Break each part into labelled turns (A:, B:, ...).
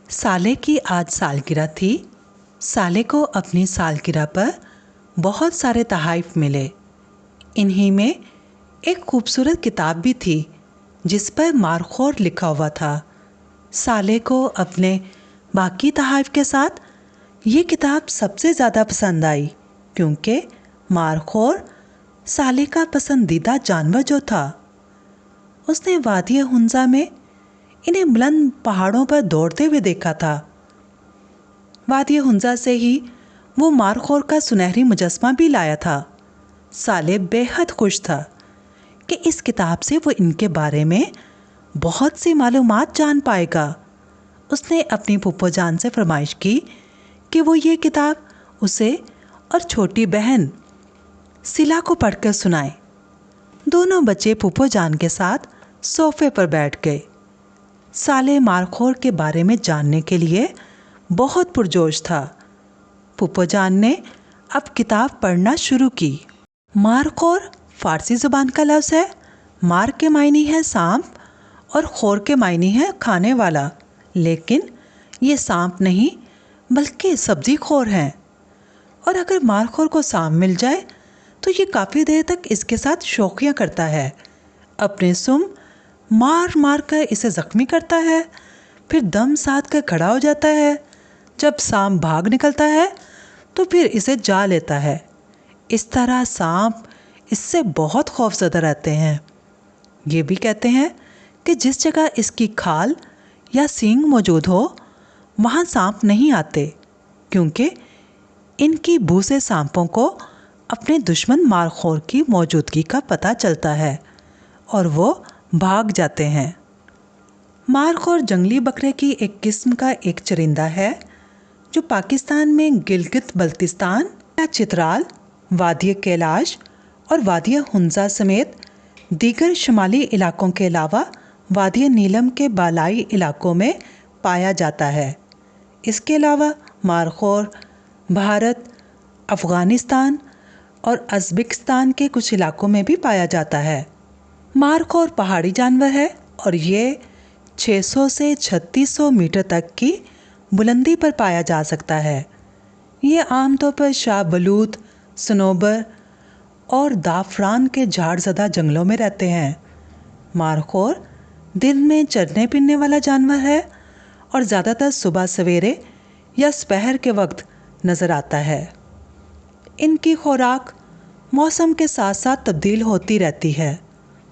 A: साले की आज सालगिरह थी। साले को अपनी सालगिरह पर बहुत सारे तोहफ़े मिले। इन्हीं में एक खूबसूरत किताब भी थी जिस पर मारखोर लिखा हुआ था। साले को अपने बाकी तोहफ़े के साथ ये किताब सबसे ज़्यादा पसंद आई, क्योंकि मारखोर साले का पसंदीदा जानवर जो था। उसने वादी हुंजा में इन्हें बुलंद पहाड़ों पर दौड़ते हुए देखा था। वादी हुंजा से ही वो मारखोर का सुनहरी मुजस्मा भी लाया था। साले बेहद खुश था कि इस किताब से वो इनके बारे में बहुत सी मालूमात जान पाएगा। उसने अपनी फूफो जान से फरमाइश की कि वो ये किताब उसे और छोटी बहन सिला को पढ़कर सुनाए। दोनों बच्चे फूफो जान के साथ सोफे पर बैठ गए। साले मारखोर के बारे में जानने के लिए बहुत पुरजोश था। फूफो जान ने अब किताब पढ़ना शुरू की। मारखोर फारसी ज़ुबान का लफ्ज़ है। मार के मायने है सांप और खोर के मायने है खाने वाला, लेकिन ये सांप नहीं बल्कि सब्ज़ी खोर हैं। और अगर मारखोर को सांप मिल जाए तो ये काफ़ी देर तक इसके साथ शौकियाँ करता है। अपने सुम मार मार कर इसे ज़ख्मी करता है, फिर दम साध कर खड़ा हो जाता है। जब सांप भाग निकलता है तो फिर इसे जा लेता है। इस तरह सांप इससे बहुत खौफज़दा रहते हैं। ये भी कहते हैं कि जिस जगह इसकी खाल या सींग मौजूद हो वहाँ सांप नहीं आते, क्योंकि इनकी बू से सांपों को अपने दुश्मन मारखोर की मौजूदगी का पता चलता है और वो भाग जाते हैं। मारखोर जंगली बकरे की एक किस्म का एक चरिंदा है जो पाकिस्तान में गिलगित बल्तिस्तान या चित्राल, वादी कैलाश और वादी हुंजा समेत दीगर शुमाली इलाकों के अलावा वादी नीलम के बालाई इलाकों में पाया जाता है। इसके अलावा मारखोर भारत, अफ़गानिस्तान और उज़्बेकिस्तान के कुछ इलाकों में भी पाया जाता है। मारखोर पहाड़ी जानवर है और ये 600 से 3600 मीटर तक की बुलंदी पर पाया जा सकता है। ये आमतौर पर शाहबलूत, सनोबर और दाफरान के झाड़ज़दा जंगलों में रहते हैं। मारखोर दिन में चरने फिरने वाला जानवर है और ज़्यादातर सुबह सवेरे या दोपहर के वक्त नज़र आता है। इनकी खुराक मौसम के साथ साथ तब्दील होती रहती है।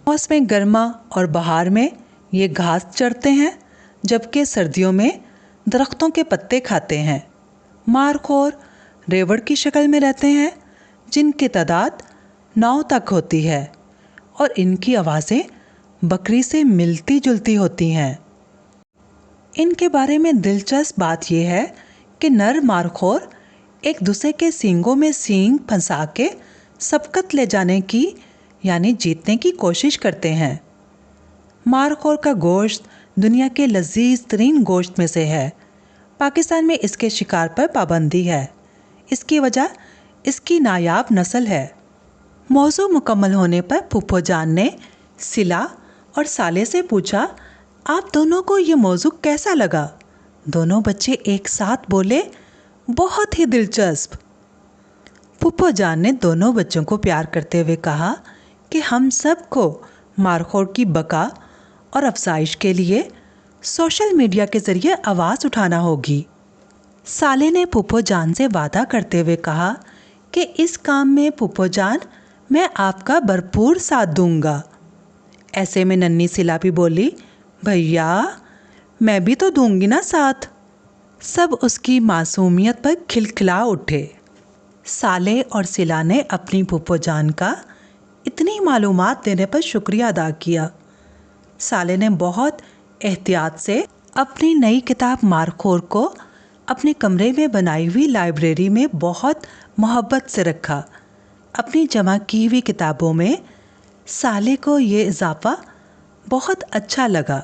A: मौसम गर्मा और बहार में ये घास चरते हैं, जबकि सर्दियों में दरख्तों के पत्ते खाते हैं। मारखोर रेवड़ की शक्ल में रहते हैं जिनकी तादाद 9 तक होती है और इनकी आवाज़ें बकरी से मिलती जुलती होती हैं। इनके बारे में दिलचस्प बात यह है कि नर मारखोर एक दूसरे के सींगों में सींग फंसा के सबकत ले जाने की यानी जीतने की कोशिश करते हैं। मारखोर का गोश्त दुनिया के लजीज तरीन गोश्त में से है। पाकिस्तान में इसके शिकार पर पाबंदी है। इसकी वजह इसकी नायाब नस्ल है। मौजू मुकम्मल होने पर फूफो जान ने सिला और साले से पूछा, आप दोनों को ये मौजू कैसा लगा? दोनों बच्चे एक साथ बोले, बहुत ही दिलचस्प। फूफो जान ने दोनों बच्चों को प्यार करते हुए कहा कि हम सबको मारखोर की बका और अफजाइश के लिए सोशल मीडिया के ज़रिए आवाज़ उठाना होगी। साले ने फूफो जान से वादा करते हुए कहा कि इस काम में फूफो जान मैं आपका भरपूर साथ दूंगा। ऐसे में नन्ही सिला भी बोली, भैया मैं भी तो दूंगी ना साथ। सब उसकी मासूमियत पर खिलखिला उठे। साले और सिला ने अपनी फूफो जान का इतनी मालूमात देने पर शुक्रिया अदा किया। साले ने बहुत एहतियात से अपनी नई किताब मारखोर को अपने कमरे में बनाई हुई लाइब्रेरी में बहुत मोहब्बत से रखा। अपनी जमा की हुई किताबों में साले को ये इजाफा बहुत अच्छा लगा।